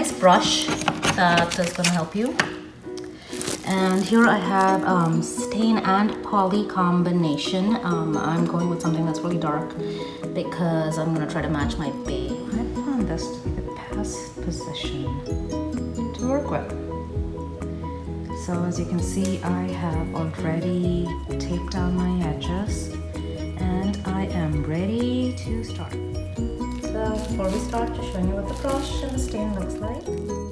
nice brush that is going to help you. And here I have stain and poly combination. I'm going with something that's really dark because I'm going to try to match my bay. I found this to be the best position to work with. So as you can see, I have already taped down my edges and I am ready to start. So before we start, just showing you what the brush and the stain looks like.